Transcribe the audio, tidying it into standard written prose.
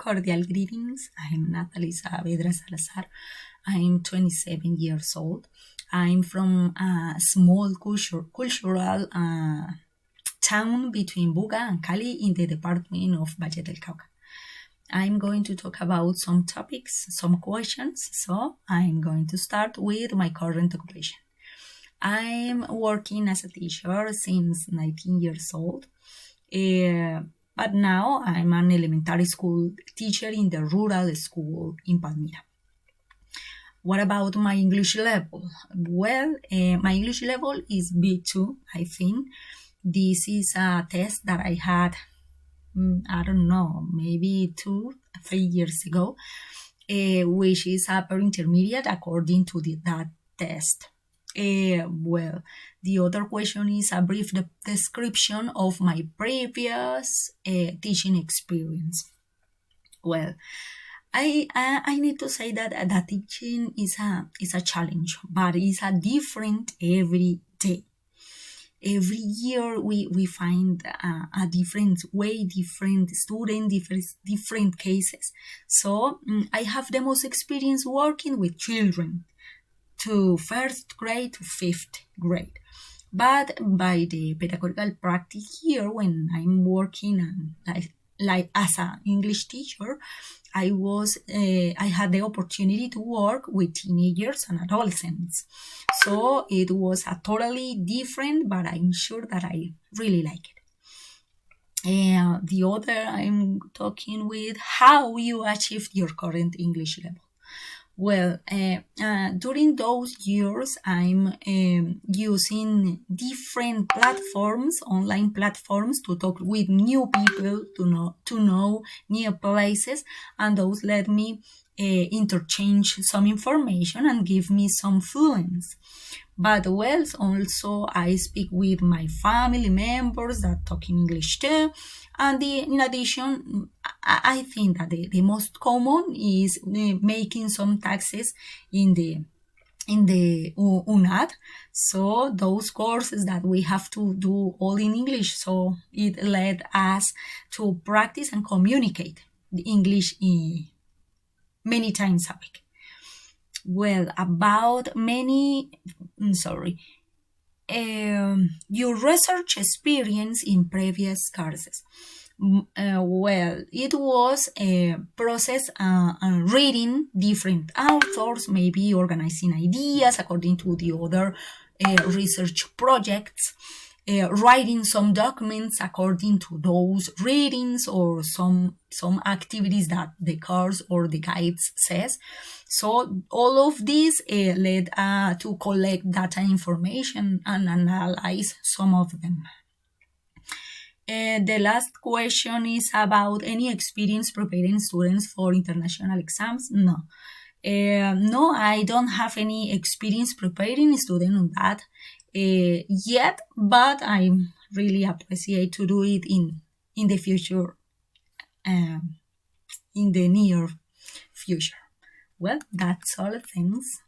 Cordial greetings. I'm Natalie Saavedra Salazar. I'm 27 years old. I'm from a small cultural town between Buga and Cali in the department of Valle del Cauca. I'm going to talk about some topics, some questions. So I'm going to start with my current occupation. I'm working as a teacher since 19 years old. But now I'm an elementary school teacher in the rural school in Palmira. What about my English level? Well, my English level is B2, I think. This is a test that I had, I don't know, maybe 2-3 years ago, which is upper intermediate according to that test. Well, the other question is a brief description of my previous teaching experience. Well, I need to say that teaching is a challenge, but it's a different every day. Every year we find a different way, different student, different cases. So I have the most experience working with children to first grade to fifth grade. But by the pedagogical practice here, when I'm working like as an English teacher, I had the opportunity to work with teenagers and adolescents. So it was a totally different, but I'm sure that I really like it. The other, I'm talking with how you achieved your current English level. Well, during those years, I'm using different platforms, online platforms, to talk with new people, to know new places, and those let me interchange some information and give me some fluence. But well, also I speak with my family members that talk in English too. And in addition, I think that the most common is making some taxes in the UNAD. So those courses that we have to do all in English. So it led us to practice and communicate the English many times a week. Well, about your research experience in previous courses. Well, it was a process reading different authors, maybe organizing ideas according to the other research projects, writing some documents according to those readings or some activities that the course or the guides says. So all of this led to collect data information and analyze some of them. The last question is about any experience preparing students for international exams. No, I don't have any experience preparing students on that yet, but I really appreciate to do it in the future, in the near future. Well, that's all. Thanks.